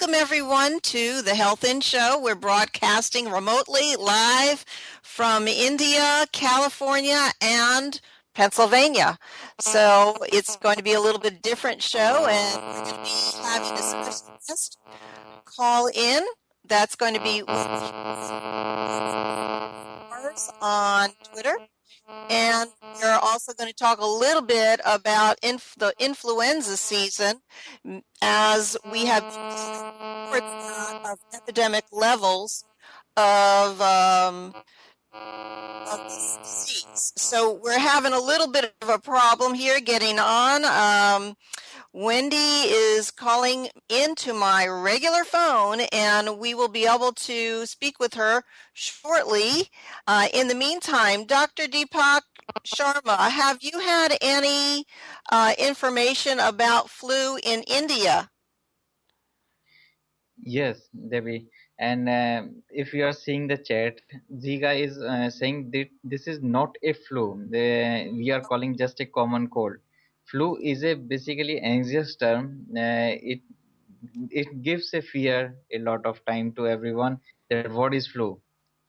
Welcome everyone to the Health In Show. We're broadcasting remotely live from India, California, and Pennsylvania. So it's going to be a little bit different show, and we're going to be having a special guest call in. That's going to be on Twitter. And we're also going to talk a little bit about the influenza season, as we have reports of epidemic levels of this disease. So we're having a little bit of a problem here getting on. Wendy is calling into my regular phone, and we will be able to speak with her shortly. In the meantime, Dr. Deepak Sharma, have you had any information about flu in India? Yes, Devi. And if you are seeing the chat, Ziga is saying that this is not a flu. We are calling just a common cold. Flu is a basically anxious term. It gives a fear a lot of time to everyone that what is flu.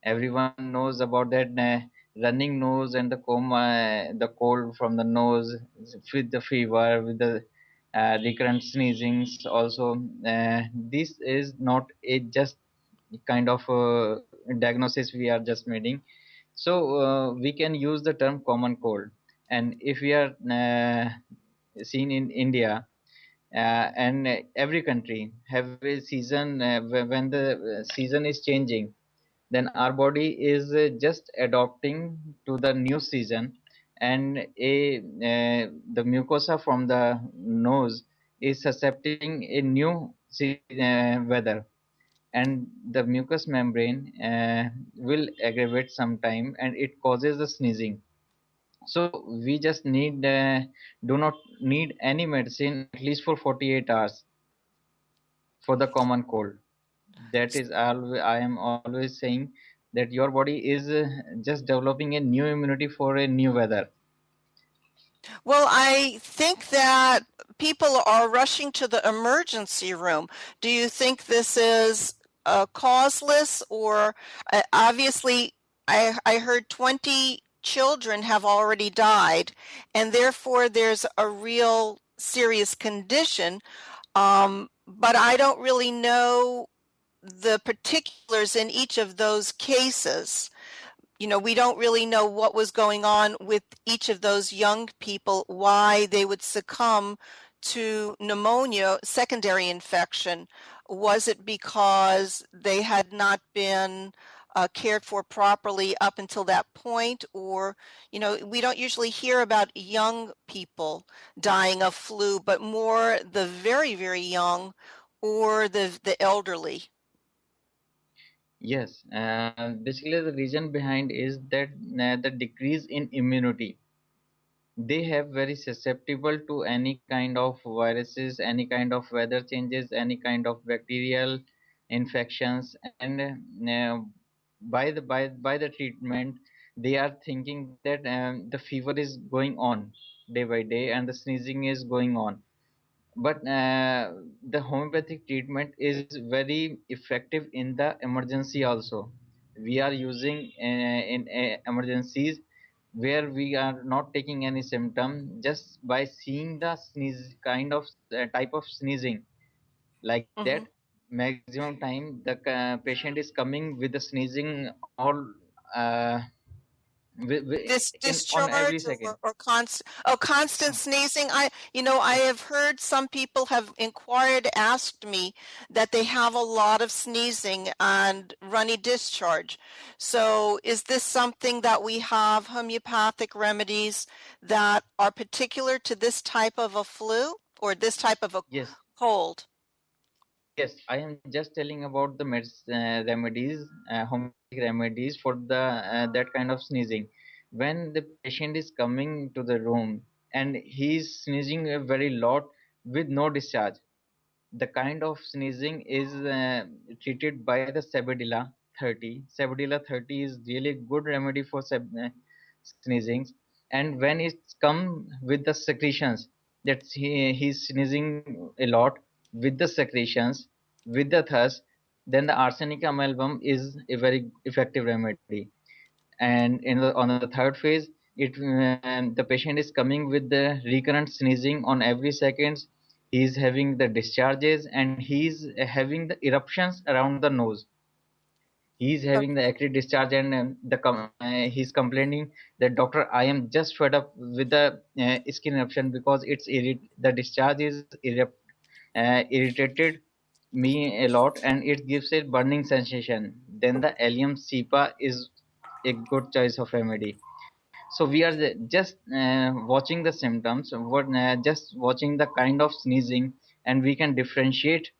Everyone knows about that running nose and the cold from the nose with the fever, with the recurrent sneezings also. This is not a just kind of diagnosis we are just making. So we can use the term common cold. And if we are seen in India, and every country have a season when the season is changing, then our body is just adopting to the new season, and the mucosa from the nose is suscepting a new weather, and the mucous membrane will aggravate sometime and it causes the sneezing. So we just do not need any medicine at least for 48 hours for the common cold. That is I am always saying that your body is just developing a new immunity for a new weather. Well, I think that people are rushing to the emergency room. Do you think this is causeless, or obviously I heard 20 children have already died, and therefore there's a real serious condition, but I don't really know the particulars in each of those cases. We don't really know what was going on with each of those young people, why they would succumb to pneumonia, secondary infection. Was it because they had not been cared for properly up until that point? Or, we don't usually hear about young people dying of flu, but more the very, very young or the elderly. Yes, basically the reason behind is that the decrease in immunity. They have very susceptible to any kind of viruses, any kind of weather changes, any kind of bacterial infections, and by the treatment, they are thinking that the fever is going on day by day and the sneezing is going on. But the homeopathic treatment is very effective in the emergency also. We are using in emergencies where we are not taking any symptom, just by seeing the sneeze kind of type of sneezing like that. Mhm. Maximum time the patient is coming with the sneezing all uh, This on every discharge second. or constant sneezing. I have heard some people have inquired, asked me that they have a lot of sneezing and runny discharge. So is this something that we have homeopathic remedies that are particular to this type of a flu or this type of a Yes. cold? Yes, I am just telling about the remedies, homeopathic remedies for the that kind of sneezing. When the patient is coming to the room and he is sneezing a very lot with no discharge, the kind of sneezing is treated by the Sabedilla 30. Sabedilla 30 is really good remedy for sneezing. And when it's come with the secretions, that he's sneezing a lot with the secretions, with the thirst, then the arsenic amalgam is a very effective remedy. And on the third phase, the patient is coming with the recurrent sneezing on every seconds. He is having the discharges and he is having the eruptions around the nose. He is having the acrid discharge, and he's complaining that, doctor, I am just fed up with the skin eruption because the discharge is irritated me a lot, and it gives a burning sensation. Then the allium cepa is a good choice of remedy. So we are just watching the symptoms, just watching the kind of sneezing, and we can differentiate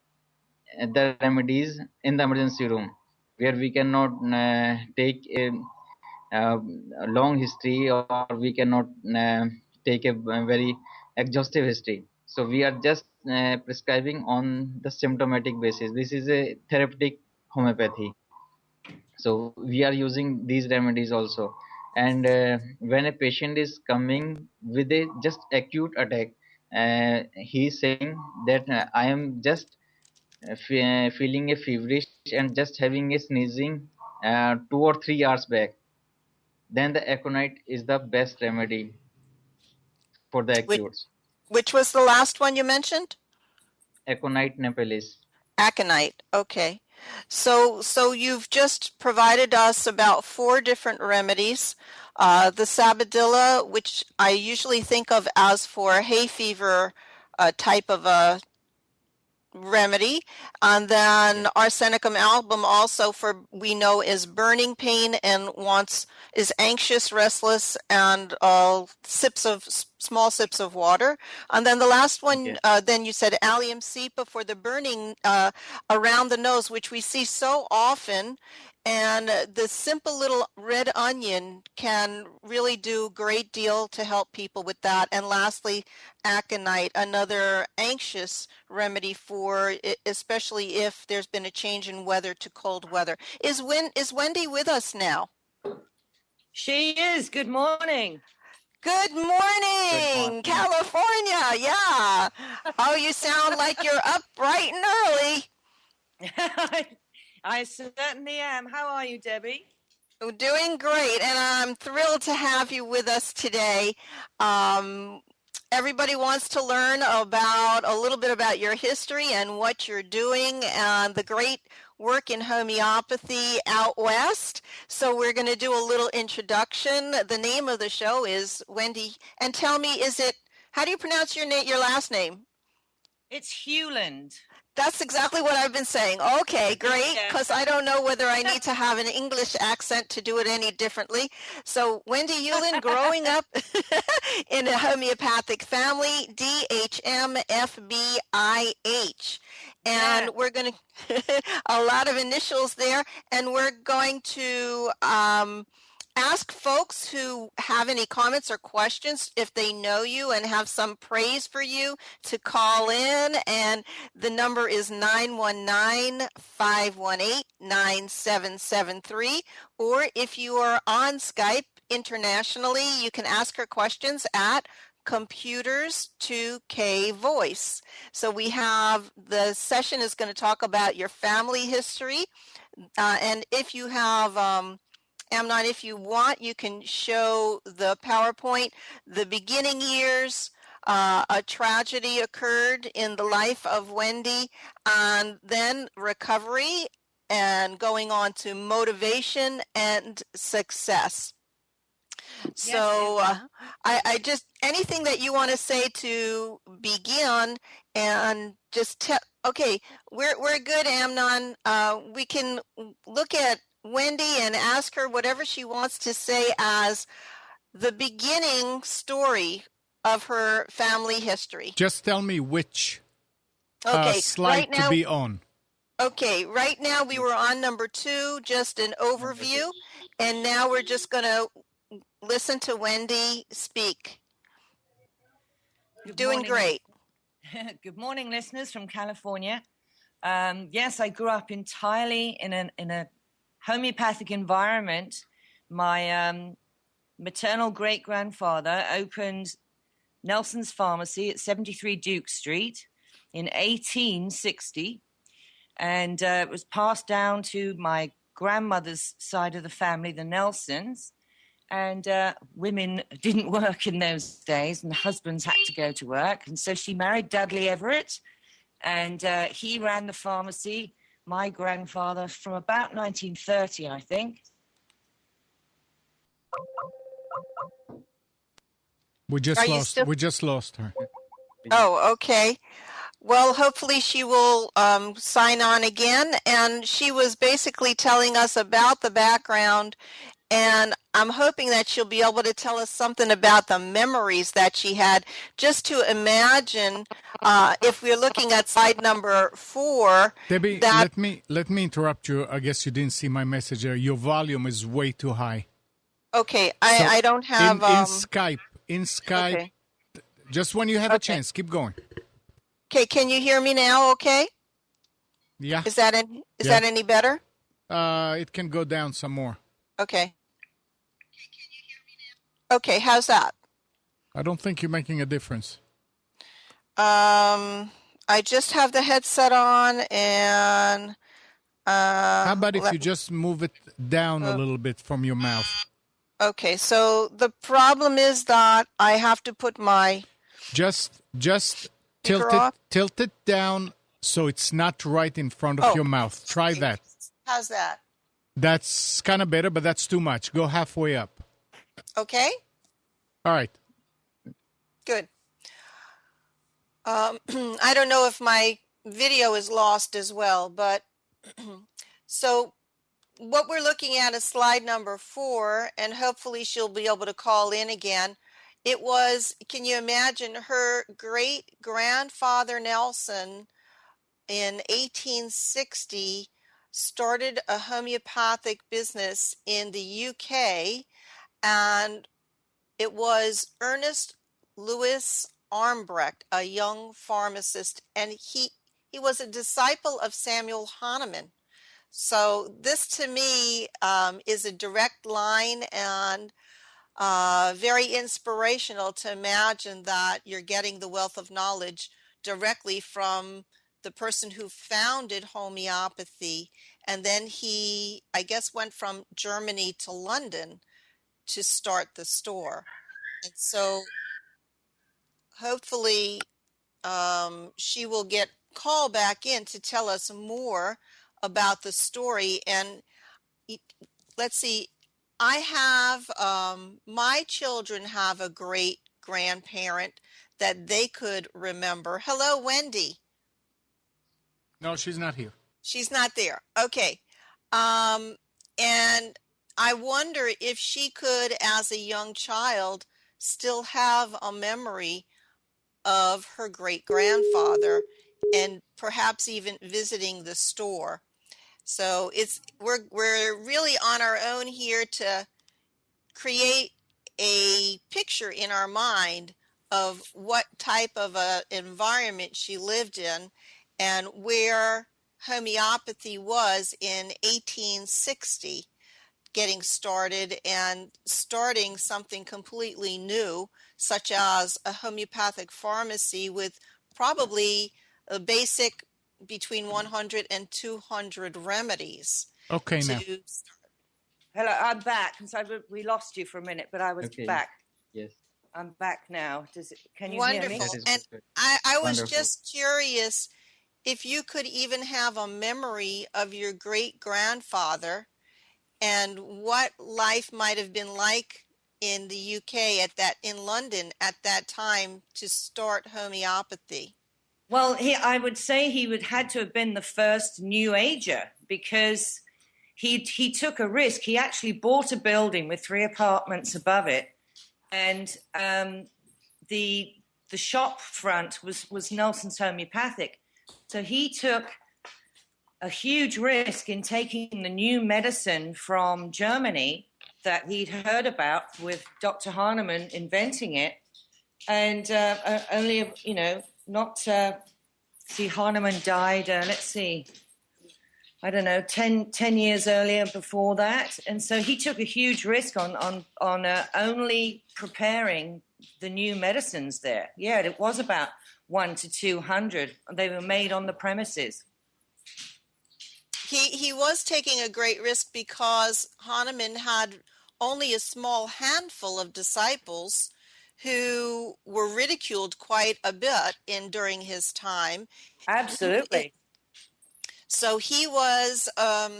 the remedies in the emergency room, where we cannot take uh, a long history, or we cannot take a very exhaustive history. So we are just prescribing on the symptomatic basis. This is a therapeutic homeopathy. So we are using these remedies also. And when a patient is coming with a just acute attack, he is saying that I am just feeling a feverish and just having a sneezing 2 or 3 hours back, then the aconite is the best remedy for the Which, acutes. which was the last one you mentioned? Aconite napellus. Aconite. Okay. So you've just provided us about 4 different remedies. The Sabadilla, which I usually think of as for hay fever type of a remedy, and then Yes. arsenicum album also for we know is burning pain and is anxious, restless, and small sips of water. And then the last one, Yes. then you said allium cepa for the burning around the nose, which we see so often. And the simple little red onion can really do a great deal to help people with that. And lastly, aconite, another anxious remedy for especially if there's been a change in weather to cold weather. Is Wendy with us now? She is. Good morning. Good Good morning, morning. California. Yeah. Oh, you sound like you're up bright and early. I certainly am. How are you, Debbie? Doing great, and I'm thrilled to have you with us today. Um, Everybody wants to learn about a little bit about your history and what you're doing and the great work in homeopathy out west. So we're going to do a little introduction. The name of the show is Wendy, and tell me, how do you pronounce your last name? It's Hewland. That's exactly what I've been saying. Okay, great, Yeah. because I don't know whether I need to have an English accent to do it any differently. So Wendy Yulin, growing up in a homeopathic family, DHMFBIH. And Yeah. we're going to, a lot of initials there, and we're going to ask folks who have any comments or questions if they know you and have some praise for you to call in, and the number is 919-518-9773. Or if you are on Skype internationally, you can ask her questions at Computers 2K Voice. So the session is going to talk about your family history. And if you have Amnon, if you want, you can show the PowerPoint, the beginning years. A tragedy occurred in the life of Wendy, and then recovery, and going on to motivation and success. So I just, anything that you want to say to begin, and just tell, okay, we're good, Amnon. We can look at Wendy and ask her whatever she wants to say as the beginning story of her family history. Just tell me which Okay, slide to be on. Okay, right now we were on number 2, just an overview, and now we're just going to listen to Wendy speak. Good Doing morning. great. Good morning, listeners from California. Yes, I grew up entirely in a homeopathic environment. My maternal great-grandfather opened Nelson's Pharmacy at 73 Duke Street in 1860. And it was passed down to my grandmother's side of the family, the Nelsons. And women didn't work in those days, and the husbands had to go to work. And so she married Dudley Everett, and he ran the pharmacy, my grandfather, from about 1930, I think. We just lost her. Oh, okay. Well, hopefully she will sign on again. And she was basically telling us about the background, and I'm hoping that she'll be able to tell us something about the memories that she had. Just to imagine, if we're looking at slide number 4, Debbie, that let me interrupt you. I guess you didn't see my message there. Your volume is way too high. okay, So I don't have in Skype, okay. just when you have a chance, keep going. Okay, can you hear me now? Okay, Yeah. is that any better? It can go down some more. Okay. Okay, how's that? I don't think you're making a difference. I just have the headset on, and how about if you just move it down a little bit from your mouth? Okay, so the problem is that I have to put my just tilt it down so it's not right in front of your mouth. Try that. How's that? That's kind of better, but that's too much. Go halfway up. Okay. All right. Good. I don't know if my video is lost as well, but so what we're looking at is slide number 4, and hopefully she'll be able to call in again. It was, can you imagine, her great grandfather Nelson in 1860 started a homeopathic business in the UK, and it was Ernest Louis Armbrecht, a young pharmacist, and he was a disciple of Samuel Hahnemann. So this to me is a direct line, and very inspirational to imagine that you're getting the wealth of knowledge directly from the person who founded homeopathy. And then he, I guess, went from Germany to London to start the store. And so hopefully she will get call back in to tell us more about the story. And let's see, I have my children have a great grandparent that they could remember. Hello, Wendy. No, she's not here. She's not there. Okay. And I wonder if she could, as a young child, still have a memory of her great grandfather and perhaps even visiting the store. So we're really on our own here to create a picture in our mind of what type of a environment she lived in and where homeopathy was in 1860, getting started and starting something completely new, such as a homeopathic pharmacy with probably a basic between 100 and 200 remedies. Okay, now. Hello, I'm back. So we lost you for a minute, but I was back. Yes. I'm back now. Can you Wonderful. hear me? And I was Wonderful. just curious if you could even have a memory of your great grandfather and what life might have been like in the UK in London at that time to start homeopathy. Well, I would say he had to have been the first New Ager, because he took a risk. He actually bought a building with 3 apartments above it, and the shop front was Nelson's Homeopathic. So he took a huge risk in taking the new medicine from Germany that he'd heard about, with Dr. Hahnemann inventing it, and only, not. See, Hahnemann died, let's see, I don't know, 10 years earlier before that. And so he took a huge risk on only preparing the new medicines there. Yeah, it was about 1 to 200. They were made on the premises. He was taking a great risk because Hahnemann had only a small handful of disciples who were ridiculed quite a bit during his time. Absolutely. So he was a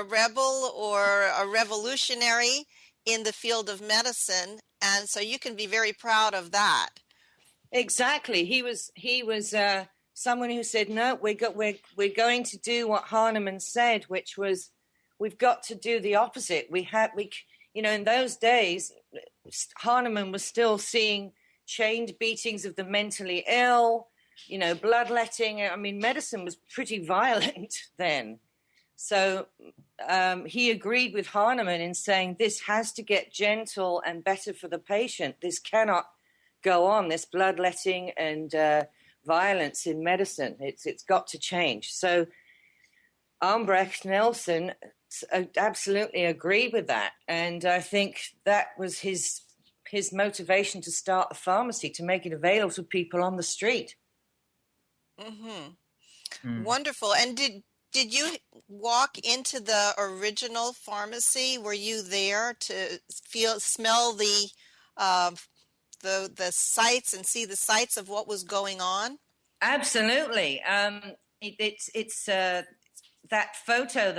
rebel or a revolutionary in the field of medicine, and so you can be very proud of that. Exactly. He was someone who said, no, we're going to do what Hahnemann said, which was, we've got to do the opposite. In those days, Hahnemann was still seeing chained beatings of the mentally ill, bloodletting. I mean, medicine was pretty violent then. So he agreed with Hahnemann in saying this has to get gentle and better for the patient. This cannot go on, this bloodletting and violence in medicine. It's got to change. So Armbrecht Nelson absolutely agreed with that. And I think that was his motivation to start the pharmacy, to make it available to people on the street. Wonderful. And did you walk into the original pharmacy? Were you there to smell the sights and see the sights of what was going on? Absolutely. It's that photo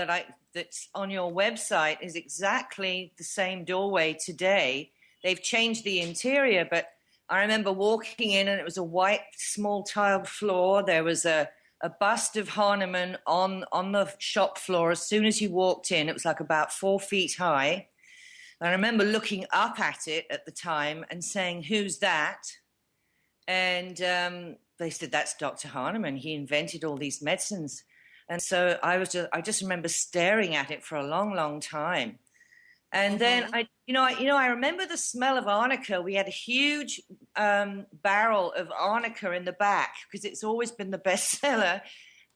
that's on your website is exactly the same doorway today. They've changed the interior, but I remember walking in and it was a white small tiled floor. There was a bust of Hahnemann on the shop floor. As soon as you walked in, it was like about 4 feet high. I remember looking up at it at the time and saying, "Who's that?" And they said, "That's Dr. Hahnemann. He invented all these medicines." And so I just remember staring at it for a long, long time. And then I remember the smell of arnica. We had a huge barrel of arnica in the back because it's always been the bestseller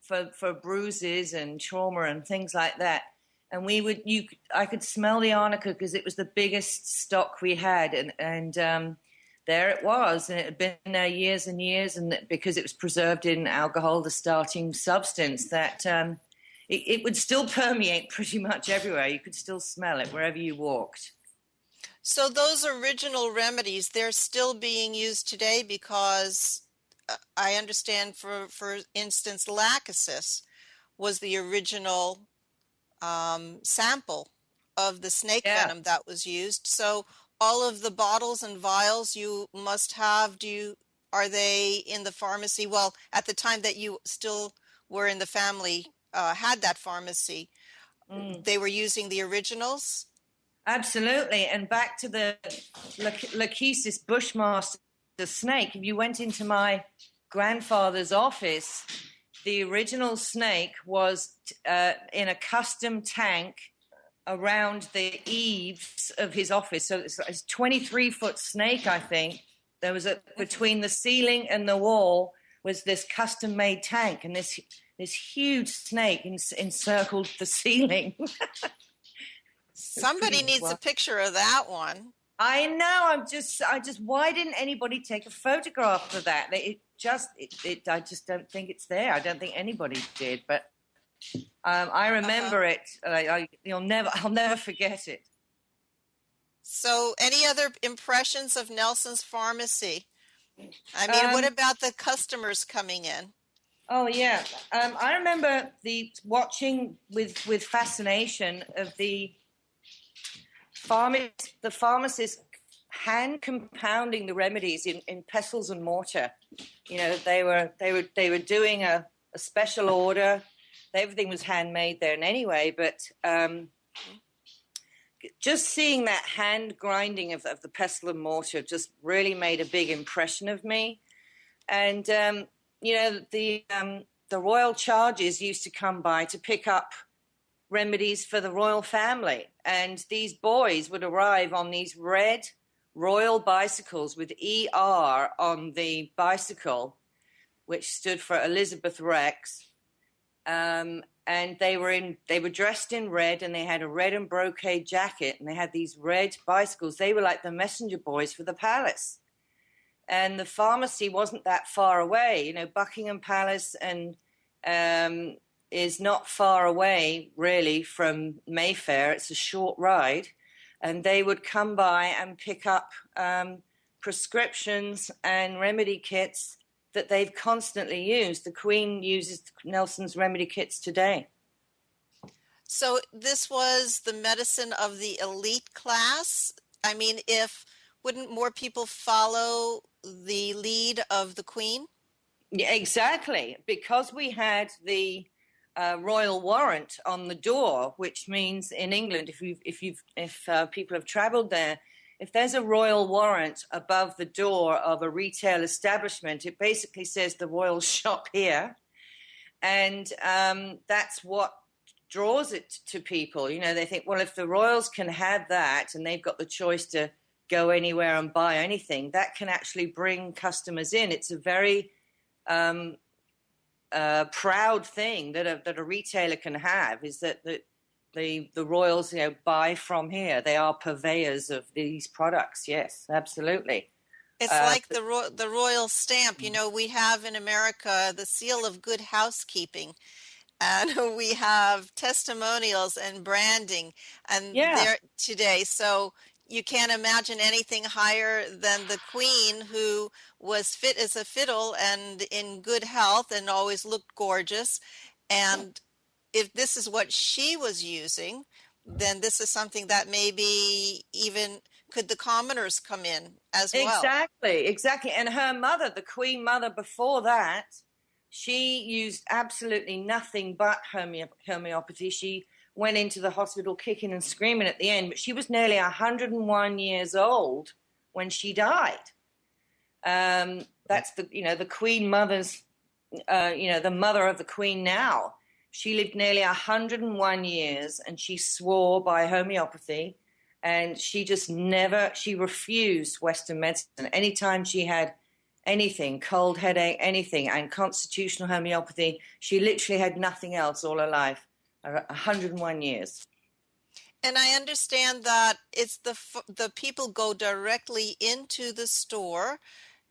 for bruises and trauma and things like that. And I could smell the arnica because it was the biggest stock we had, and there it was, and it had been there years and years, and because it was preserved in alcohol, the starting substance, that it would still permeate pretty much everywhere. You could still smell it wherever you walked. So those original remedies, they're still being used today because I understand, for instance, lachesis was the original sample of the snake venom that was used. So all of the bottles and vials you must have, are they in the pharmacy? Well, at the time that you still were in the family, had that pharmacy, they were using the originals? Absolutely. And back to the lachesis bushmaster snake, if you went into my grandfather's office, the original snake was in a custom tank around the eaves of his office. So it's a 23-foot snake, I think. There was between the ceiling and the wall was this custom-made tank, and this huge snake encircled the ceiling. Somebody needs a picture of that one. I know. I just. Why didn't anybody take a photograph of that? I just don't think it's there. I don't think anybody did. But I remember it. I'll never forget it. So, any other impressions of Nelson's Pharmacy? I mean, what about the customers coming in? Oh yeah, I remember watching with fascination of the pharmacist hand compounding the remedies in pestles and mortar. You know, they were doing a special order. Everything was handmade then anyway, but just seeing that hand grinding of the pestle and mortar just really made a big impression of me. And the royal charges used to come by to pick up remedies for the royal family, and these boys would arrive on these red royal bicycles with ER on the bicycle, which stood for Elizabeth Rex, and they were dressed in red, and they had a red and brocade jacket, and they had these red bicycles. They were like the messenger boys for the palace. And the pharmacy wasn't that far away. You know, Buckingham Palace and is not far away, really, from Mayfair. It's a short ride. And they would come by and pick up prescriptions and remedy kits that they've constantly used. The Queen uses Nelson's remedy kits today. So this was the medicine of the elite class. I mean, wouldn't more people follow the lead of the Queen? Yeah, exactly. Because we had the royal warrant on the door, which means in England, if people have traveled there, if there's a royal warrant above the door of a retail establishment, it basically says the royal shop here. And that's what draws it to people. You know, they think, well, if the royals can have that and they've got the choice to go anywhere and buy anything, that can actually bring customers in. It's a very proud thing that a retailer can have, is that the royals, buy from here. They are purveyors of these products. Yes, absolutely. It's like the royal stamp. You know, we have in America the seal of good housekeeping, and we have testimonials and branding, and there today. So you can't imagine anything higher than the Queen, who was fit as a fiddle and in good health and always looked gorgeous. And if this is what she was using, then this is something that maybe even could the commoners come in as well. Exactly. And her mother, the Queen mother before that, she used absolutely nothing but homeopathy. She went into the hospital kicking and screaming at the end, but she was nearly 101 years old when she died. That's the Queen mother's, the mother of the Queen now. She lived nearly 101 years, and she swore by homeopathy, and she refused Western medicine. Anytime she had anything, cold, headache, anything, and constitutional homeopathy, she literally had nothing else all her life, 101 years. And I understand that it's the people go directly into the store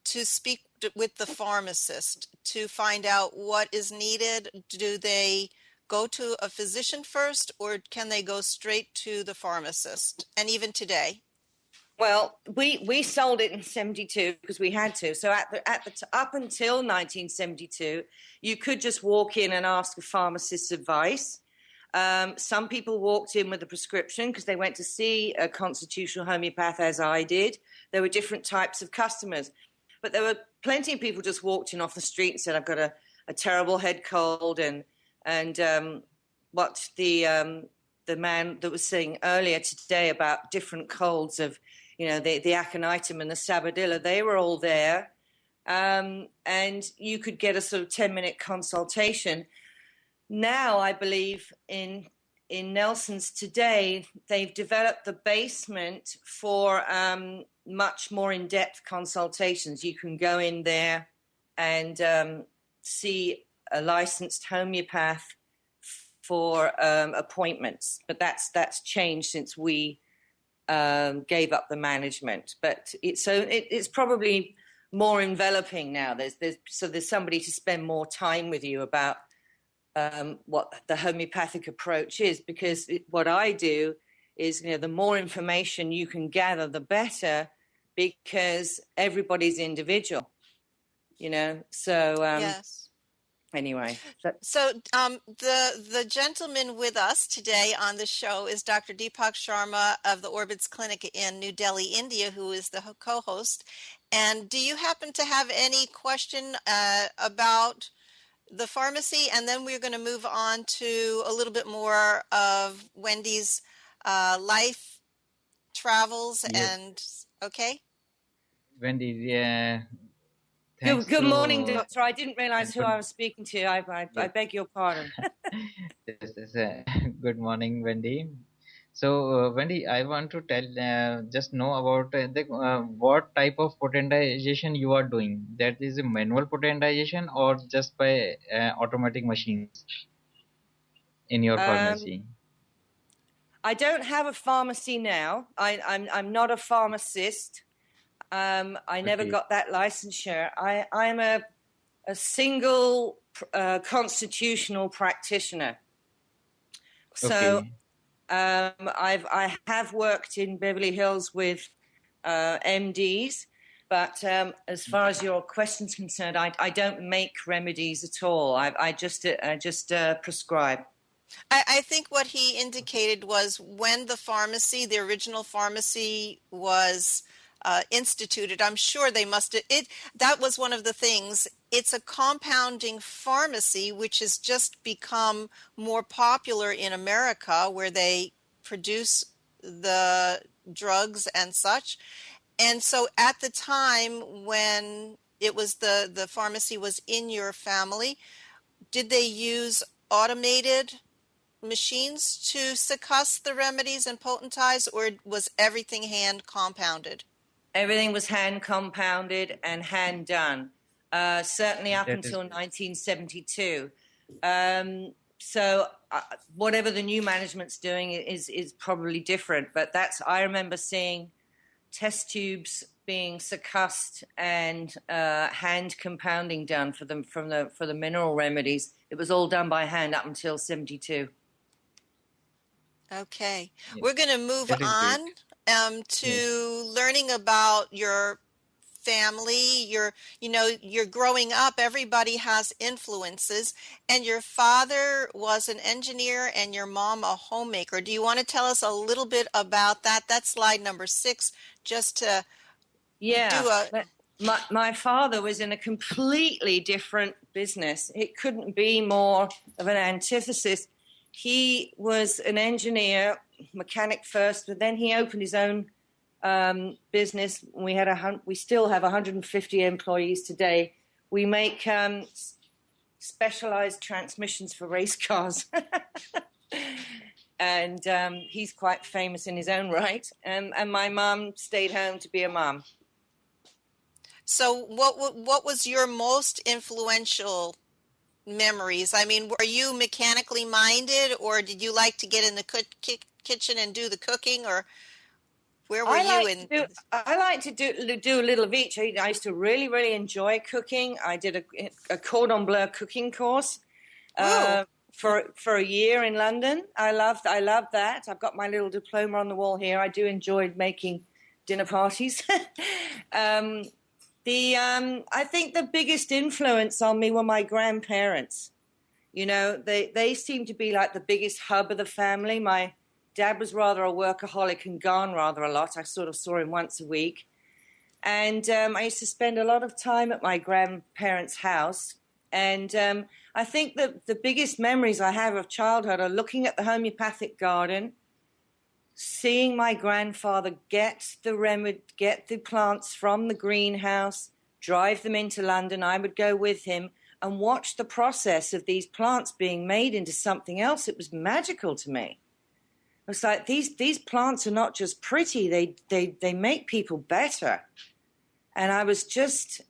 to speak with the pharmacist to find out what is needed. Do they go to a physician first, or can they go straight to the pharmacist? And even today? Well, we sold it in 72 because we had to. So up until 1972, you could just walk in and ask a pharmacist's advice. Some people walked in with a prescription because they went to see a constitutional homeopath, as I did. There were different types of customers. But there were plenty of people just walked in off the street and said, I've got a terrible head cold. And what the man that was saying earlier today about different colds of, the aconitum and the sabadilla, they were all there. And you could get a sort of 10-minute consultation. Now, I believe in Nelson's today, they've developed the basement for much more in-depth consultations. You can go in there and see a licensed homeopath for appointments, but that's changed since we gave up the management. But it's probably more enveloping now. There's somebody to spend more time with you about what the homeopathic approach is, because what I do is, the more information you can gather, the better, because everybody's individual, So yes. Anyway, so the gentleman with us today on the show is Dr. Deepak Sharma of the Orbits Clinic in New Delhi, India, who is the co-host. And do you happen to have any question about the pharmacy? And then we're going to move on to a little bit more of Wendy's life travels. Yes. And okay. Wendy, good morning, doctor. I didn't realize who I was speaking to. I beg your pardon. Good morning, Wendy. So, Wendy, I want to just know about what type of potentization you are doing. That is a manual potentization or just by automatic machines in your pharmacy? I don't have a pharmacy now. I'm not a pharmacist. I never got that licensure. I'm a single constitutional practitioner. So Okay. I have worked in Beverly Hills with MDs, but as far as your question's concerned, I don't make remedies at all. I just prescribe. I think what he indicated was when the original pharmacy was instituted, I'm sure they must have, that was one of the things. It's a compounding pharmacy, which has just become more popular in America, where they produce the drugs and such. And so at the time when it was the pharmacy was in your family, did they use automated machines to succuss the remedies and potentize, or was everything hand compounded? Everything was hand compounded and hand done, certainly up That is until good. 1972. Whatever the new management's doing is probably different, but I remember seeing test tubes being succussed and hand compounding done for the mineral remedies. It was all done by hand up until 72. Okay, Yeah, we're going to move that is great. on Yes. to learning about your family. You're growing up, everybody has influences, and your father was an engineer and your mom a homemaker. Do you want to tell us a little bit about that? That's slide number 6, just to Yeah. do a My father was in a completely different business. It couldn't be more of an antithesis. He was an engineer, mechanic first, but then he opened his own business. We still have 150 employees today. We make specialized transmissions for race cars. And he's quite famous in his own right. And my mom stayed home to be a mom. So what was your most influential memories? I mean, were you mechanically minded, or did you like to get in the kitchen and do the cooking, or where were you I like to do a little of each. I used to really, really enjoy cooking. I did a cordon bleu cooking course for a year in London. I loved that. I've got my little diploma on the wall here. I do enjoy making dinner parties. I think the biggest influence on me were my grandparents. You know, they seemed to be like the biggest hub of the family. My dad was rather a workaholic and gone rather a lot. I sort of saw him once a week. And I used to spend a lot of time at my grandparents' house. And I think that the biggest memories I have of childhood are looking at the homeopathic garden, seeing my grandfather get the plants from the greenhouse, drive them into London. I would go with him and watch the process of these plants being made into something else. It was magical to me. It was like these plants are not just pretty; they make people better. And I was just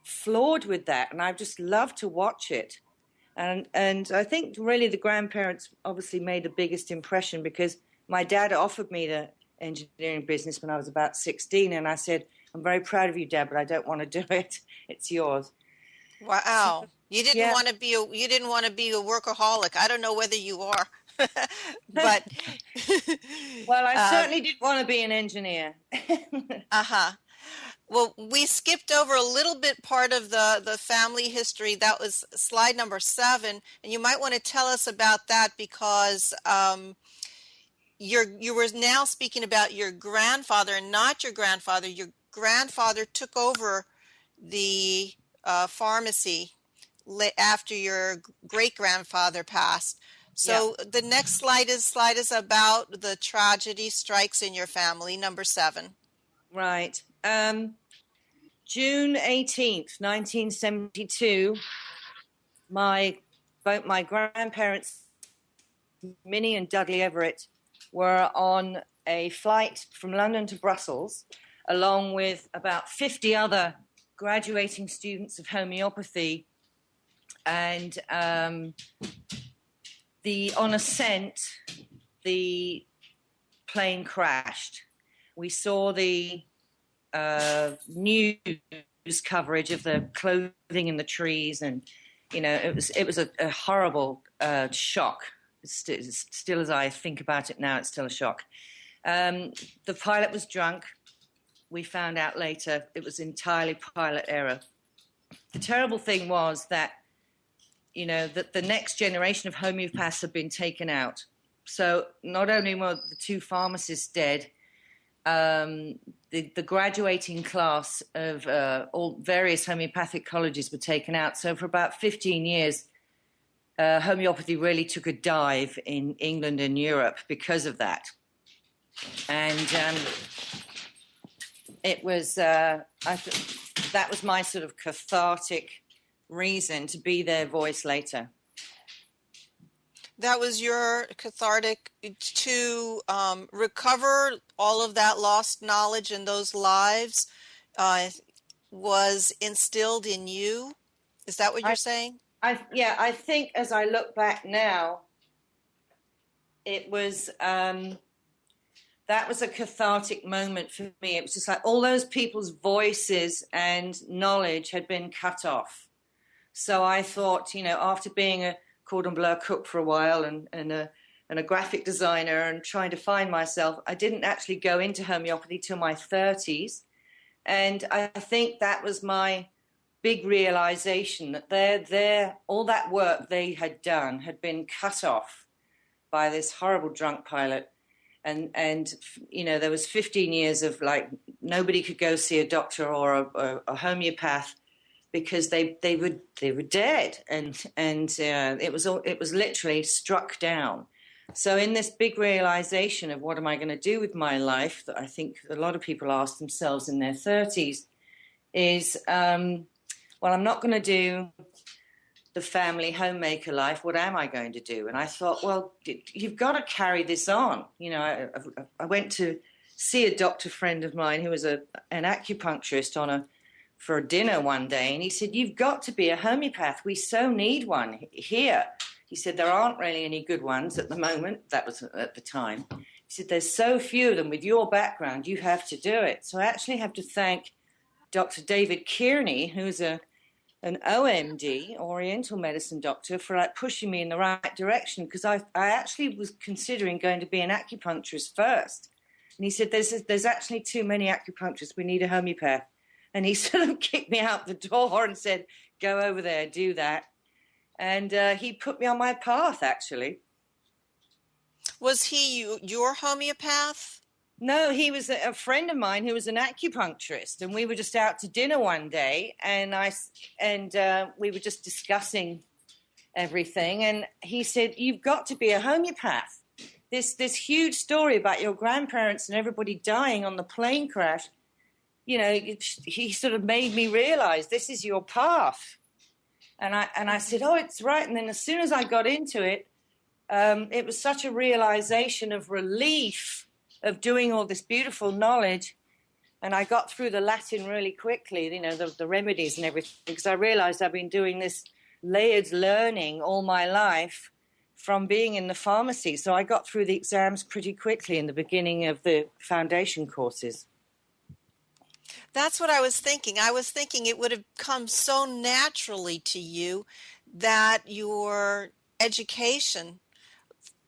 floored with that, and I just loved to watch it. And I think really the grandparents obviously made the biggest impression, because my dad offered me the engineering business when I was about 16, and I said, "I'm very proud of you, Dad, but I don't want to do it. It's yours." Wow. So, You didn't yeah. want to be a workaholic. I don't know whether you are. But Well, I certainly didn't want to be an engineer. uh-huh. Well, we skipped over a little bit part of the family history. That was slide number 7, and you might want to tell us about that, because you were now speaking about your grandfather and not your grandfather. Your grandfather took over the pharmacy after your great-grandfather passed. Yeah, So the next slide is about the tragedy strikes in your family, number 7. right. June 18th, 1972, both my grandparents, Minnie and Dudley Everett, were on a flight from London to Brussels, along with about 50 other graduating students of homeopathy. And on ascent, the plane crashed. We saw the news coverage of the clothing in the trees, and it was a horrible shock. Still, as I think about it now, it's still a shock. The pilot was drunk. We found out later it was entirely pilot error. The terrible thing was that, that the next generation of homeopaths had been taken out. So not only were the two pharmacists dead, the graduating class of all various homeopathic colleges were taken out. So for about 15 years, homeopathy really took a dive in England and Europe because of that. And it was, that was my sort of cathartic reason to be their voice later. That was your cathartic to recover all of that lost knowledge and those lives was instilled in you. Is that what you're saying? I think as I look back now, it was that was a cathartic moment for me. It was just like all those people's voices and knowledge had been cut off. So I thought, after being a cordon bleu cook for a while and a graphic designer and trying to find myself, I didn't actually go into homeopathy till my 30s. And I think that was my big realization that all that work they had done had been cut off by this horrible drunk pilot. And there was 15 years of like nobody could go see a doctor or a homeopath because they were dead, and it was literally struck down. So in this big realization of what am I going to do with my life, that I think a lot of people ask themselves in their 30s, is I'm not going to do the family homemaker life. What am I going to do? And I thought, well, you've got to carry this on. I went to see a doctor friend of mine who was an acupuncturist for a dinner one day, and he said, you've got to be a homeopath. We so need one here. He said, there aren't really any good ones at the moment. That was at the time. He said, there's so few of them. With your background, you have to do it. So I actually have to thank Dr. David Kearney, who's an OMD, Oriental Medicine doctor, for like pushing me in the right direction, because I actually was considering going to be an acupuncturist first. And he said, there's actually too many acupuncturists. We need a homeopath. And he sort of kicked me out the door and said, go over there, do that. And he put me on my path, actually. Was he your homeopath? No, he was a friend of mine who was an acupuncturist, and we were just out to dinner one day, and we were just discussing everything, and he said, "You've got to be a homeopath. This huge story about your grandparents and everybody dying on the plane crash, he sort of made me realize this is your path." And I said, "Oh, it's right." And then as soon as I got into it, it was such a realization of relief of doing all this beautiful knowledge. And I got through the Latin really quickly, the remedies and everything, because I realized I've been doing this layered learning all my life from being in the pharmacy. So I got through the exams pretty quickly in the beginning of the foundation courses. That's what I was thinking. I was thinking it would have come so naturally to you that your education,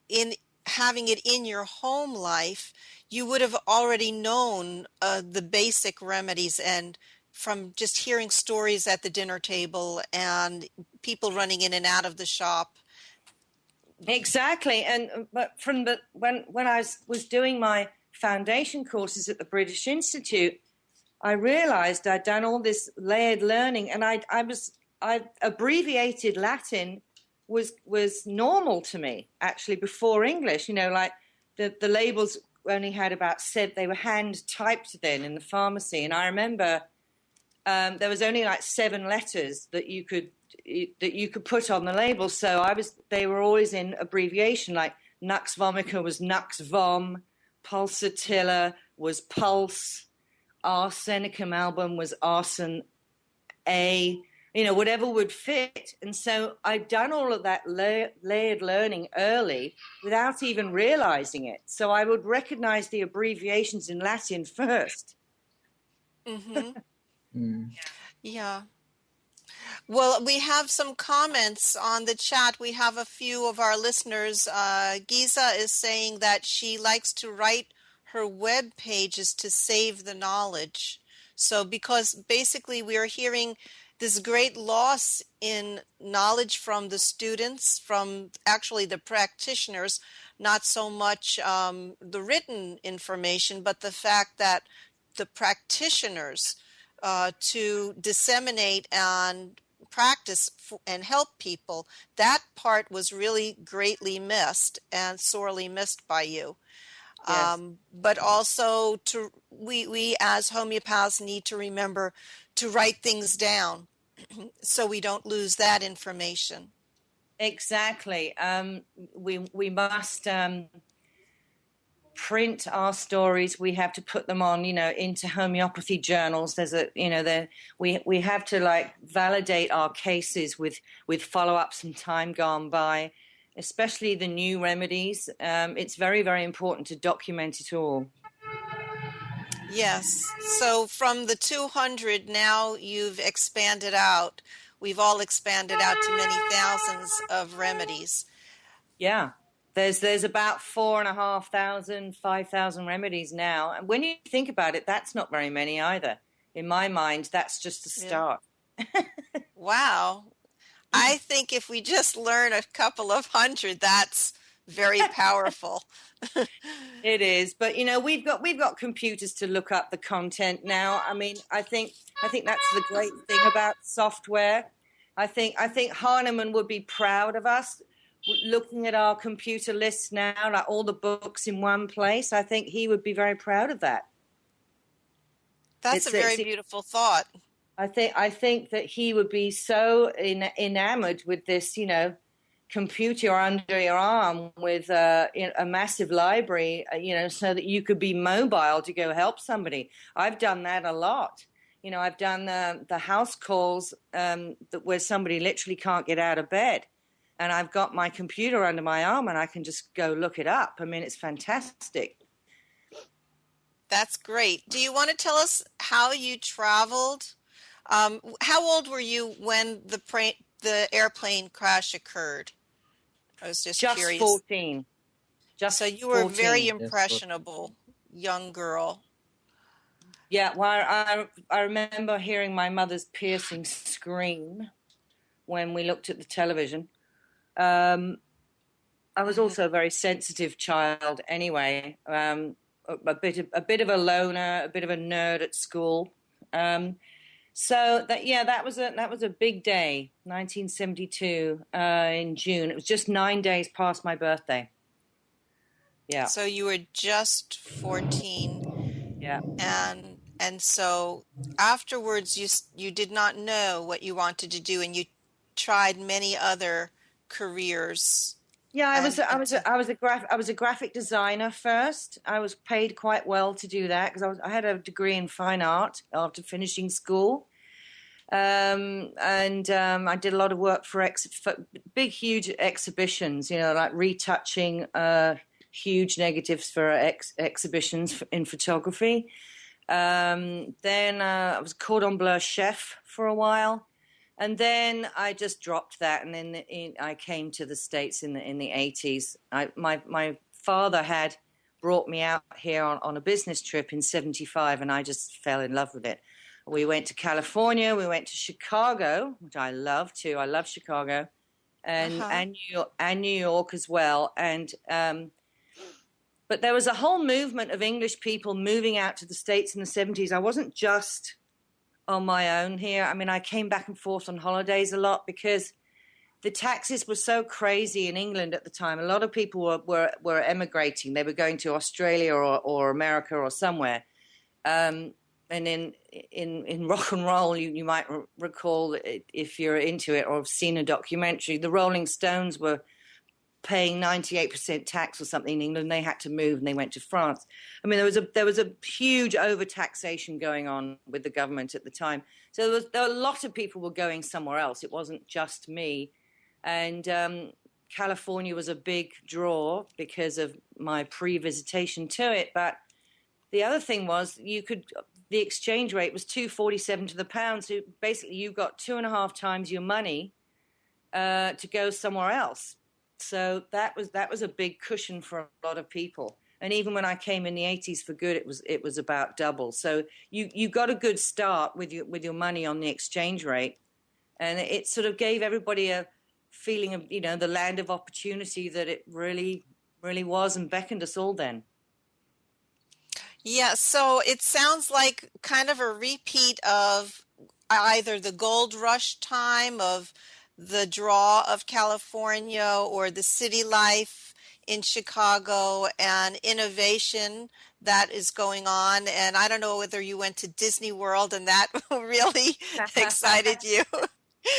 in having it in your home life, you would have already known the basic remedies, and from just hearing stories at the dinner table and people running in and out of the shop. Exactly. But when I was doing my foundation courses at the British Institute, I realized I'd done all this layered learning, and I abbreviated Latin was normal to me, actually, before English. Like the labels only had about they were hand typed then in the pharmacy. And I remember there was only like 7 letters that you could put on the label. So they were always in abbreviation, like Nux vomica was Nux vom, Pulsatilla was Pulse, Arsenicum album was Arsen A, whatever would fit. And so I'd done all of that layered learning early without even realizing it. So I would recognize the abbreviations in Latin first. Mm-hmm. Yeah. Well, we have some comments on the chat. We have a few of our listeners. Giza is saying that she likes to write her web pages to save the knowledge. So, because basically we are hearing this great loss in knowledge from the students, from actually the practitioners, not so much the written information, but the fact that the practitioners to disseminate and practice and help people, that part was really greatly missed and sorely missed by you. Yes. But also we as homeopaths need to remember to write things down so we don't lose that information. Exactly. We must print our stories. We have to put them on, into homeopathy journals. There's we have to like validate our cases with follow-ups and time gone by, especially the new remedies. It's very, very important to document it all. Yes. So from the 200, now you've expanded out. We've all expanded out to many thousands of remedies. Yeah. There's about 4,500, 5,000 remedies now. And when you think about it, that's not very many either. In my mind, that's just a start. Yeah. Wow. I think if we just learn a couple of hundred, that's very powerful. It is, but we've got computers to look up the content now. I mean, I think that's the great thing about software. I think Hahnemann would be proud of us looking at our computer lists now, like all the books in one place. I think he would be very proud of that. That's a very beautiful thought. I think that he would be so enamored with this, computer under your arm with a massive library, so that you could be mobile to go help somebody. I've done that a lot. I've done the house calls where somebody literally can't get out of bed. And I've got my computer under my arm and I can just go look it up. I mean, it's fantastic. That's great. Do you want to tell us how you traveled? How old were you when the airplane crash occurred? I was just curious. 14. So you were 14. a very impressionable young girl. Yeah, well, I remember hearing my mother's piercing scream when we looked at the television. I was also a very sensitive child anyway, a bit of a loner, a bit of a nerd at school. So that was a big day, 1972 in June. It was just 9 days past my birthday. Yeah. So you were just 14. Yeah. And so afterwards you did not know what you wanted to do, and you tried many other careers. Yeah, I was a graphic designer first. I was paid quite well to do that because I had a degree in fine art after finishing school. I did a lot of work for big, huge exhibitions, like retouching huge negatives for exhibitions in photography. Then I was cordon bleu chef for a while. And then I just dropped that, and then I came to the States in the 80s. My father had brought me out here on a business trip in 75, and I just fell in love with it. We went to California, we went to Chicago, which I love too. I love Chicago, and New York as well. But there was a whole movement of English people moving out to the States in the 70s. I wasn't just on my own here. I mean, I came back and forth on holidays a lot because the taxes were so crazy in England at the time. A lot of people were emigrating. They were going to Australia or America or somewhere. And in rock and roll, you might recall, if you're into it or have seen a documentary, the Rolling Stones were paying 98% tax or something in England. They had to move and they went to France. I mean, there was a huge overtaxation going on with the government at the time. So there were a lot of people were going somewhere else. It wasn't just me. And California was a big draw because of my pre-visitation to it. But the other thing was the exchange rate was 2.47 to the pound. So basically, you got 2.5 times your money to go somewhere else. So that was a big cushion for a lot of people. And even when I came in the 80s for good, it was about double. So you got a good start with your money on the exchange rate, and it sort of gave everybody a feeling of, you know, the land of opportunity that it really, really was, and beckoned us all then. Yeah, so it sounds like kind of a repeat of either the gold rush time of the draw of California or the city life in Chicago and innovation that is going on. And I don't know whether you went to Disney World and that really excited you.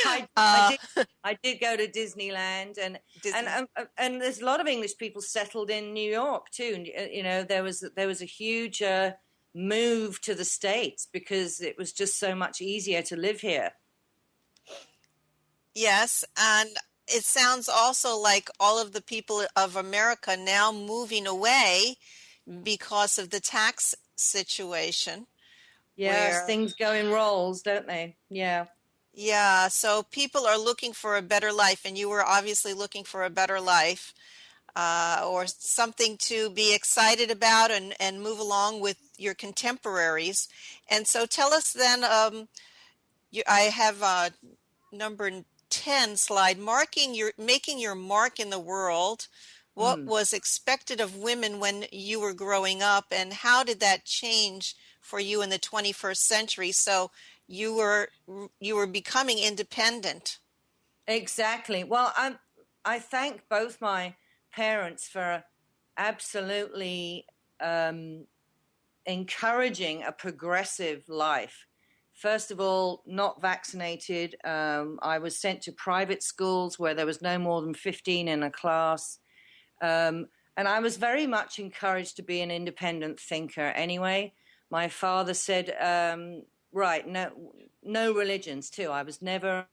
I Uh, did. I did go to Disneyland, and Disney. and there's a lot of English people settled in New York too. And you know, there was a huge move to the States because it was just so much easier to live here. Yes, and it sounds also like all of the people of America now moving away because of the tax situation Yes, where, things go in rolls, don't they? Yeah. yeah, so people are looking for a better life, and you were obviously looking for a better life, or something to be excited about and move along with your contemporaries. And so tell us then, I have number 10 slide, making your mark in the world. What Mm. was expected of women when you were growing up, and how did that change for you in the 21st century? So you were becoming independent. Exactly. Well, I thank both my parents for absolutely encouraging a progressive life. First of all, not vaccinated. I was sent to private schools where there was no more than 15 in a class. And I was very much encouraged to be an independent thinker anyway. My father said, right, no religions too. I was never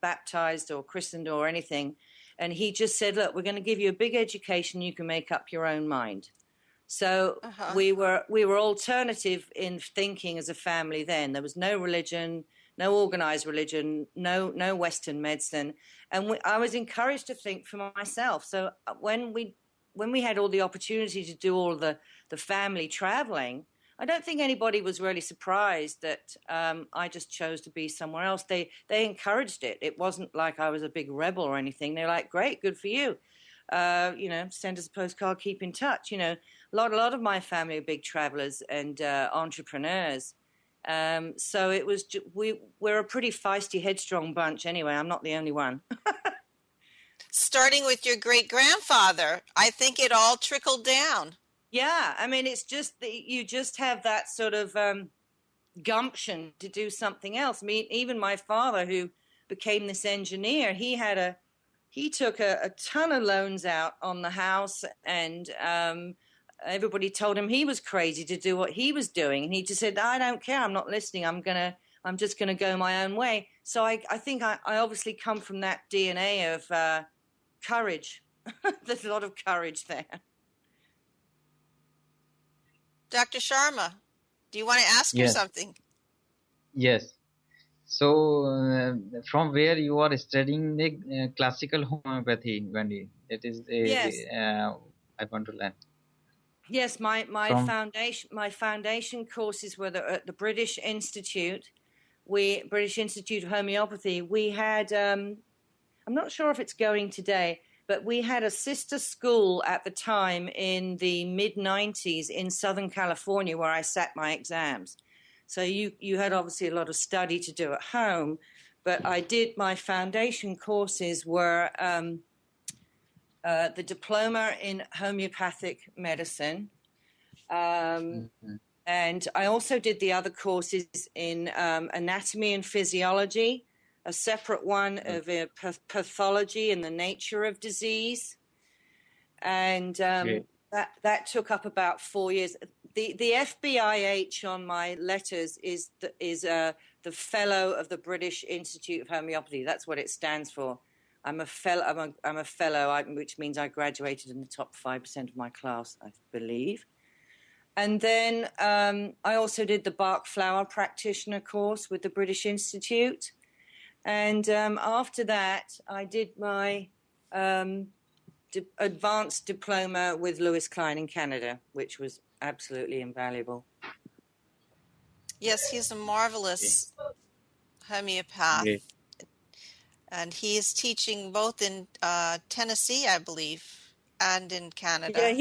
baptized or christened or anything. And he just said, look, we're going to give you a big education. You can make up your own mind. So Uh-huh. we were alternative in thinking as a family then. There was no religion, no organized religion, no Western medicine, and I was encouraged to think for myself. So when we had all the opportunity to do all the family traveling, I don't think anybody was really surprised that I just chose to be somewhere else. They encouraged it. It wasn't like I was a big rebel or anything. They're like, great, good for you. You know, send us a postcard, keep in touch. You know, a lot of my family are big travelers and entrepreneurs. So it was we're a pretty feisty, headstrong bunch. Anyway, I'm not the only one. Starting with your great grandfather, I think it all trickled down. Yeah, I mean, it's just that you just have that sort of gumption to do something else. I mean, even my father, who became this engineer, he took a ton of loans out on the house, and everybody told him he was crazy to do what he was doing, and he just said, "I don't care. I'm not listening. I'm just gonna go my own way." So I think I obviously come from that DNA of courage. There's a lot of courage there. Dr. Sharma, do you want to ask her Yes, something? yes. So, from where you are studying the classical homeopathy, Wendy? That is, Yes. I want to learn. Yes, my From foundation courses were at the British Institute. British Institute of Homeopathy. We had I'm not sure if it's going today, but we had a sister school at the time in the mid 90s in Southern California where I sat my exams. So you had obviously a lot of study to do at home, but I did my foundation courses were the diploma in homeopathic medicine. Mhm. And I also did the other courses in anatomy and physiology, a separate one of pathology and the nature of disease. And Great. that took up about 4 years. The FBIH on my letters is the fellow of the British Institute of Homeopathy. That's what it stands for. I'm a fellow. I'm a fellow, which means I graduated in the top 5% of my class, I believe. And then I also did the Bach Flower Practitioner course with the British Institute. And after that, I did my advanced diploma with Lewis Klein in Canada, which was absolutely invaluable. Yes, he's a marvelous homeopath. Great. And he is teaching both in Tennessee, I believe, and in Canada.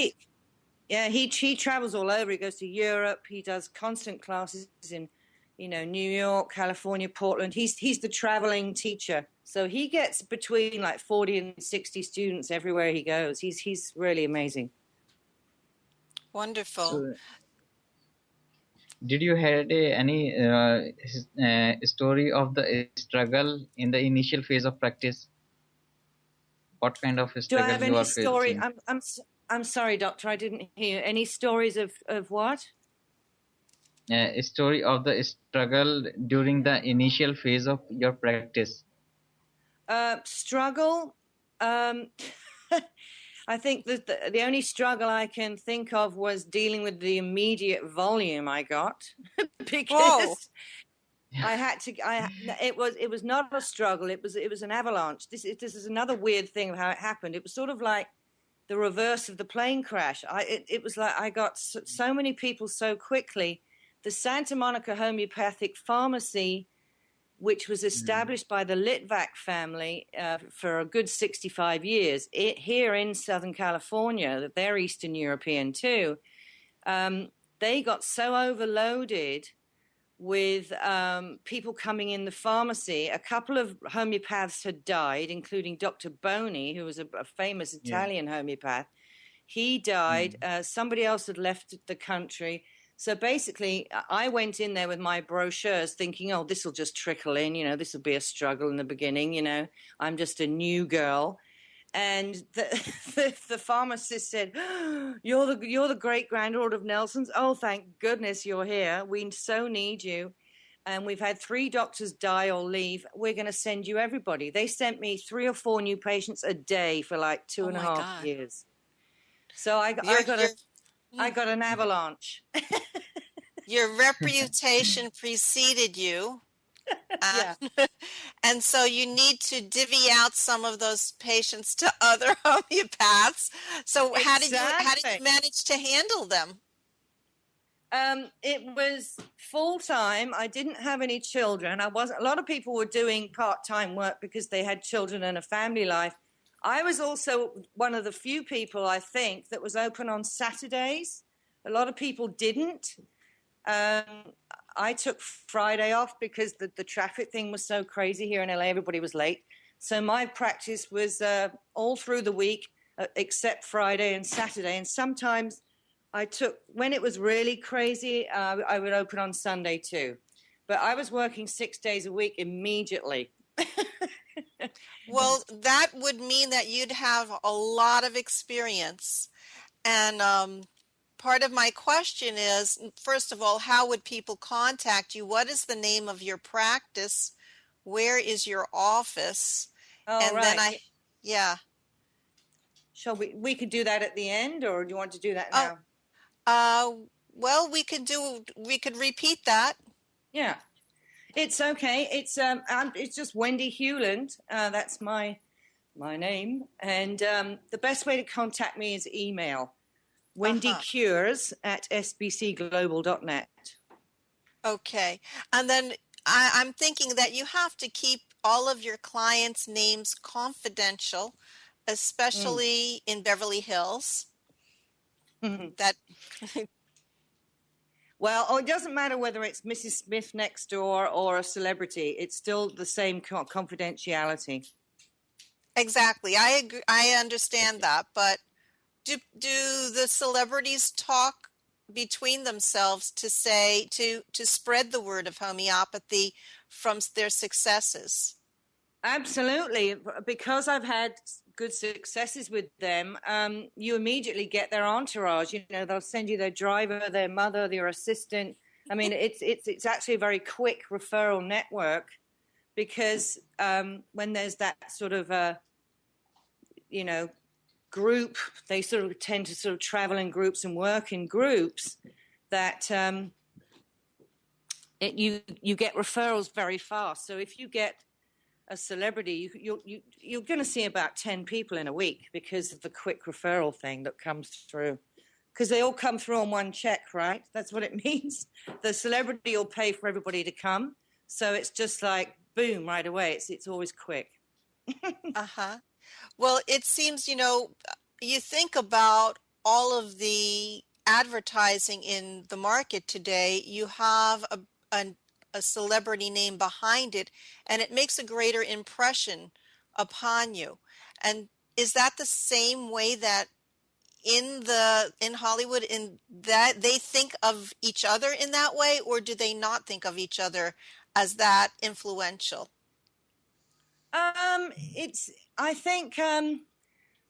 He travels all over. He goes to Europe. He does constant classes in, New York, California, Portland. He's the traveling teacher. So he gets between like 40 and 60 students everywhere he goes. He's really amazing. Wonderful. So, did you had any story of the struggle in the initial phase of practice? What kind of struggle Do I have you any are story? facing? I'm sorry, doctor. I didn't hear any stories of what? A story of the struggle during the initial phase of your practice. Struggle. I think that the only struggle I can think of was dealing with the immediate volume I got because I had to. It was not a struggle. It was an avalanche. This is another weird thing of how it happened. It was sort of like the reverse of the plane crash. It was like I got so many people so quickly. The Santa Monica Homeopathic Pharmacy, which was established by the Litvak family for a good 65 years, here in Southern California, they're Eastern European too, they got so overloaded with people coming in the pharmacy. A couple of homeopaths had died, including Dr. Boni, who was a famous Italian homeopath. He died. Somebody else had left the country. So basically, I went in there with my brochures thinking, oh, this will just trickle in. This will be a struggle in the beginning. I'm just a new girl. And the pharmacist said, oh, you're the great granddaughter of Nelson's. Oh, thank goodness you're here. We so need you. And we've had 3 doctors die or leave. We're going to send you everybody. They sent me 3 or 4 new patients a day for like 2.5 years. So I got an avalanche. Your reputation preceded you. And so you need to divvy out some of those patients to other homeopaths. So how did you manage to handle them? It was full time. I didn't have any children. A lot of people were doing part-time work because they had children and a family life. I was also one of the few people, I think, that was open on Saturdays. A lot of people didn't. I took Friday off because the traffic thing was so crazy here in LA. Everybody was late. So my practice was all through the week except Friday and Saturday. And sometimes when it was really crazy, I would open on Sunday too. But I was working 6 days a week immediately. Well, that would mean that you'd have a lot of experience. And part of my question is, first of all, how would people contact you? What is the name of your practice? Where is your office? Then yeah. Shall we could do that at the end, or do you want to do that now? Well, we could repeat that. Yeah. It's okay. It's just Wendy Hewland. That's my name. And the best way to contact me is email. wendycures@sbcglobal.net. Okay. And then I'm thinking that you have to keep all of your clients' names confidential, especially in Beverly Hills. Well, it doesn't matter whether it's Mrs. Smith next door or a celebrity. It's still the same confidentiality. Exactly. I agree. I understand that. But do the celebrities talk between themselves to spread the word of homeopathy from their successes? Absolutely. Because I've had good successes with them, you immediately get their entourage. They'll send you their driver, their mother, their assistant. I mean, it's actually a very quick referral network because when there's that sort of group, they sort of tend to sort of travel in groups and work in groups. that you get referrals very fast. So if you get a celebrity, you're going to see about 10 people in a week because of the quick referral thing that comes through. Because they all come through on one check, right? That's what it means. The celebrity will pay for everybody to come. So it's just like, boom, right away. It's always quick. Uh-huh. Well, it seems, you think about all of the advertising in the market today, you have a celebrity name behind it, and it makes a greater impression upon you. And is that the same way that in Hollywood, in that they think of each other in that way, or do they not think of each other as that influential? I think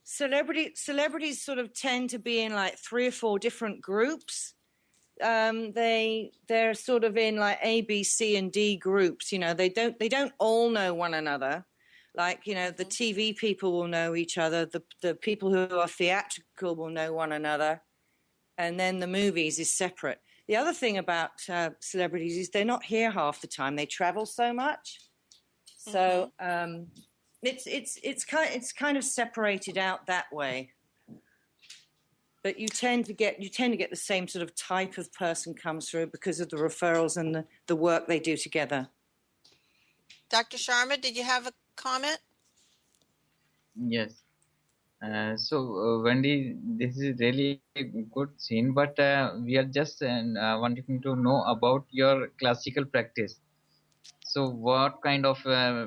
celebrities sort of tend to be in like 3 or 4 different groups. They're sort of in like A, B, C, and D groups. They don't all know one another. Like, the TV people will know each other. The people who are theatrical will know one another. And then the movies is separate. The other thing about celebrities is they're not here half the time. They travel so much. So it's kind of separated out that way. But you tend to get the same sort of type of person comes through because of the referrals and the work they do together. Dr. Sharma, did you have a comment? Yes. So, Wendy, this is really a good scene, but we are just wanting to know about your classical practice. So, what kind of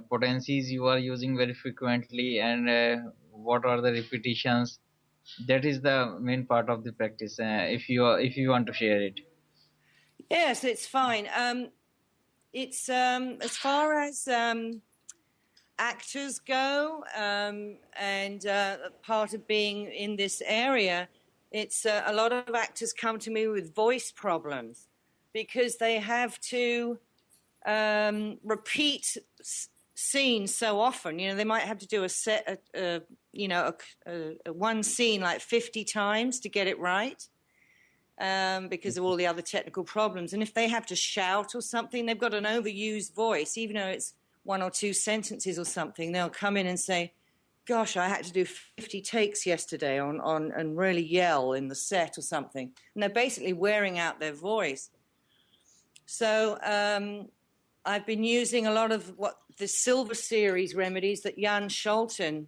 potencies you are using very frequently, and what are the repetitions? That is the main part of the practice. If you want to share it. Yes, it's fine. It's as far as actors go, and part of being in this area, it's a lot of actors come to me with voice problems because they have to repeat scenes so often. They might have to do a set, one scene like 50 times to get it right. Because of all the other technical problems. And if they have to shout or something, they've got an overused voice, even though it's 1 or 2 sentences or something. They'll come in and say, gosh, I had to do 50 takes yesterday on and really yell in the set or something. And they're basically wearing out their voice. So I've been using a lot of the Silver Series remedies that Jan Scholten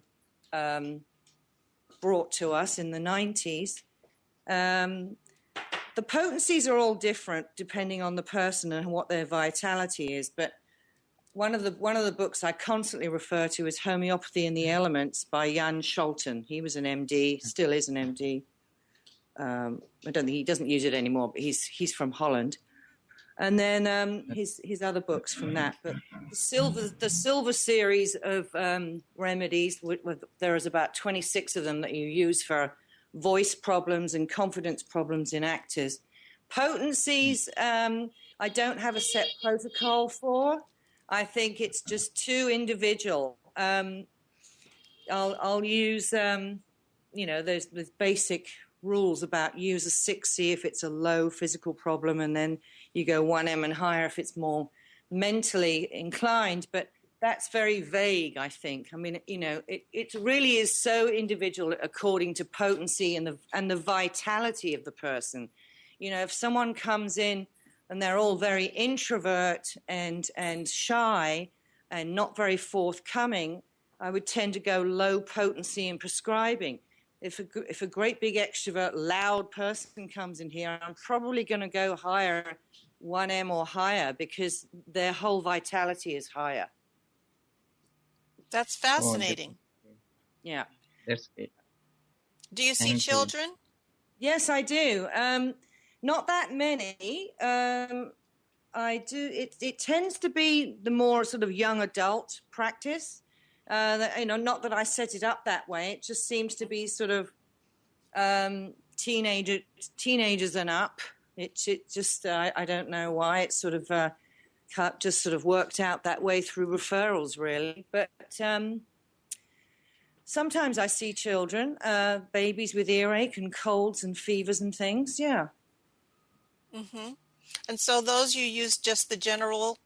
brought to us in the 90s. The potencies are all different depending on the person and what their vitality is. But one of the books I constantly refer to is Homeopathy and the Elements by Jan Scholten. He was an MD, still is an MD. I don't think he doesn't use it anymore, but he's from Holland. And then his other books from that. But the Silver Series of remedies, there is about 26 of them that you use for voice problems and confidence problems in actors. Potencies, I don't have a set protocol for. I think it's just too individual. I'll use, there's basic rules about use a 6C if it's a low physical problem, and then you go 1M and higher if it's more mentally inclined. But that's very vague, I think. I mean, it really is so individual according to potency and the vitality of the person. If someone comes in and they're all very introvert and shy and not very forthcoming, I would tend to go low potency in prescribing. If a great big extrovert, loud person comes in here, I'm probably going to go higher, 1M or higher, because their whole vitality is higher. That's fascinating. Yeah. That's great. Do you see children? Yes, I do. Not that many. I do. It tends to be the more sort of young adult practice. Not that I set it up that way. It just seems to be sort of teenagers and up. It just I don't know why. It's sort of just sort of worked out that way through referrals, really. But sometimes I see children, babies with earache and colds and fevers and things. Yeah. Mm-hmm. And so those you use just the general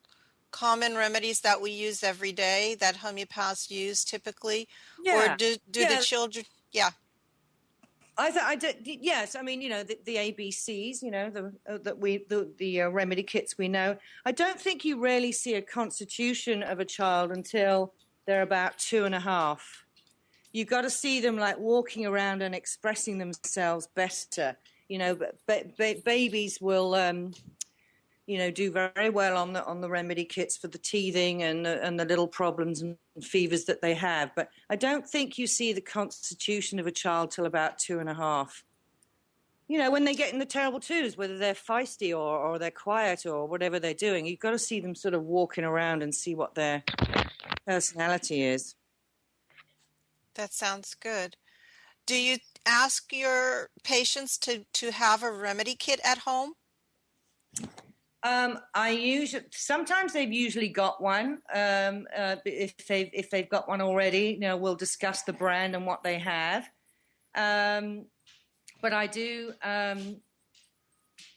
common remedies that we use every day that homeopaths use typically, or Yeah, do the yeah. children? Yeah. I did, yes. I mean, the ABCs, the remedy kits we know. I don't think you really see a constitution of a child until they're about 2.5. You've got to see them like walking around and expressing themselves better. But babies will, do very well on the remedy kits for the teething and the little problems and fevers that they have. But I don't think you see the constitution of a child till about 2.5. When they get in the terrible twos, whether they're feisty or they're quiet or whatever they're doing, you've got to see them sort of walking around and see what their personality is. That sounds good. Do you ask your patients to have a remedy kit at home? Sometimes they've usually got one. If they've got one already, we'll discuss the brand and what they have. But I do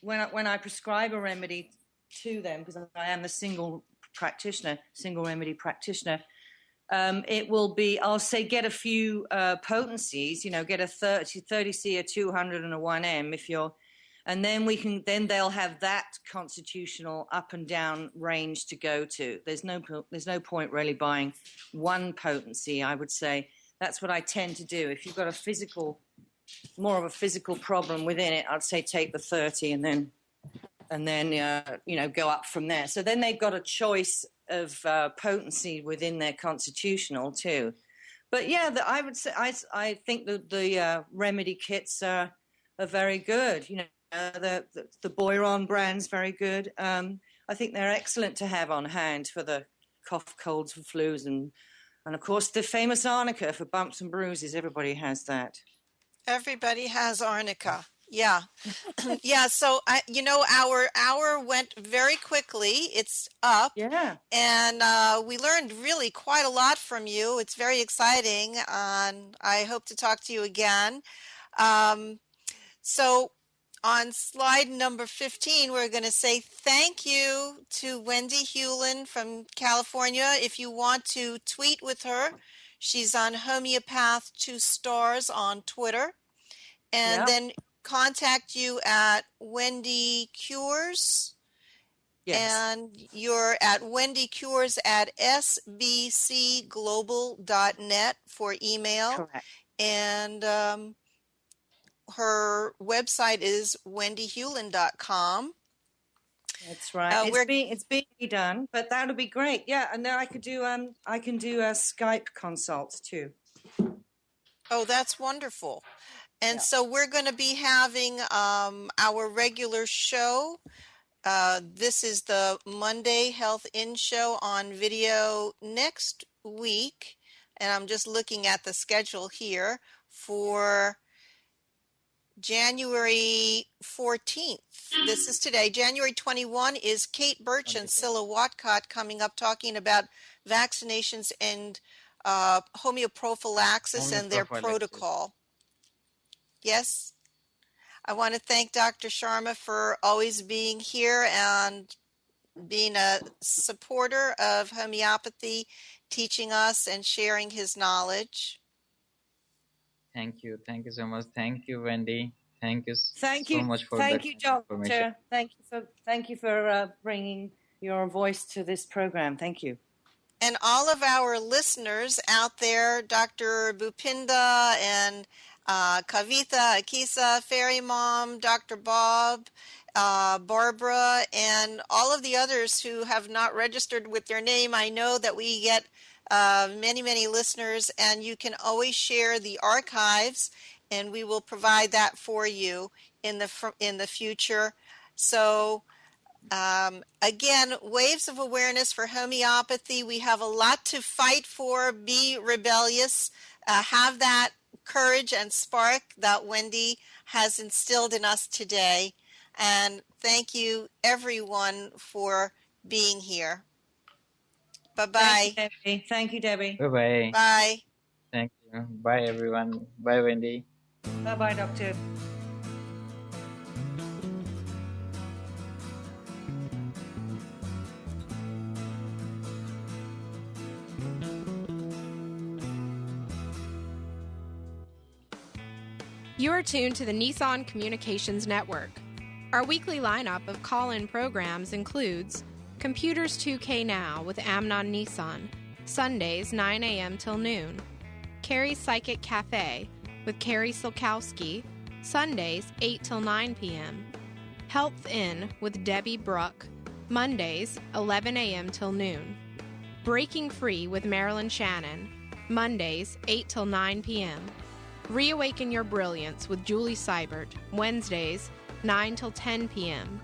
when I prescribe a remedy to them, because I am the single remedy practitioner. It will be, I'll say, get a few potencies. Get a 30C, a 200, and a 1M and then they'll have that constitutional up and down range to go to. There's no point really buying one potency. I would say that's what I tend to do. If you've got more of a physical problem within it, I'd say take the 30 and then go up from there. So then they've got a choice of potency within their constitutional too. But yeah, I would say I think that the remedy kits are very good. The Boiron brand's very good. I think they're excellent to have on hand for the cough, colds, and flus, and of course the famous arnica for bumps and bruises. Everybody has that. Everybody has arnica. Yeah. Yeah. So our hour went very quickly. It's up. Yeah. And we learned really quite a lot from you. It's very exciting. And I hope to talk to you again. So on slide number 15, we're going to say thank you to Wendy Hewlin from California. If you want to tweet with her, she's on Homeopath 2 Stars on Twitter. And then contact you at Wendy Cures. Yes. And you're at Wendy Cures at sbcglobal.net for email. Correct. And her website is wendyhewlin.com. That's right. It's being done, but that'll be great. Yeah, and then I can do Skype consults too. Oh, that's wonderful. And so we're going to be having our regular show. This is the Monday Health In Show on video next week. And I'm just looking at the schedule here for January 14th. This is today. January 21 is Kate Birch and Cilla Watcott coming up talking about vaccinations and homeoprophylaxis and their protocol. Yes. I want to thank Dr. Sharma for always being here and being a supporter of homeopathy, teaching us and sharing his knowledge. Thank you. Thank you so much. Thank you, Wendy. Thank you so much for Thank you, Doctor. Thank you for bringing your voice to this program. Thank you. And all of our listeners out there, Dr. Bupinda and Kavitha, Akisa, Fairy Mom, Dr. Bob, Barbara, and all of the others who have not registered with their name. I know that we get many, many listeners, and you can always share the archives, and we will provide that for you in the future. So again, waves of awareness for homeopathy. We have a lot to fight for. Be rebellious. Have that courage and spark that Wendy has instilled in us today. And thank you, everyone, for being here. Bye-bye. Thank you, Debbie. Bye-bye. Bye. Thank you. Bye, everyone. Bye, Wendy. Bye-bye, Doctor. You are tuned to the Nissan Communications Network. Our weekly lineup of call-in programs includes Computers 2K Now with Amnon Nissan, Sundays 9 a.m. till noon. Carrie's Psychic Cafe with Carrie Silkowski, Sundays 8 till 9 p.m. Health In with Debbie Brook, Mondays 11 a.m. till noon. Breaking Free with Marilyn Shannon, Mondays 8 till 9 p.m. Reawaken Your Brilliance with Julie Seibert, Wednesdays 9 till 10 p.m.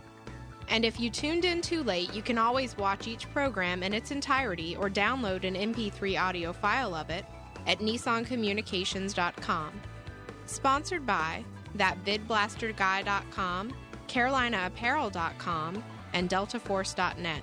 And if you tuned in too late, you can always watch each program in its entirety or download an MP3 audio file of it at nissancommunications.com. Sponsored by ThatVidBlasterGuy.com, CarolinaApparel.com, and DeltaForce.net.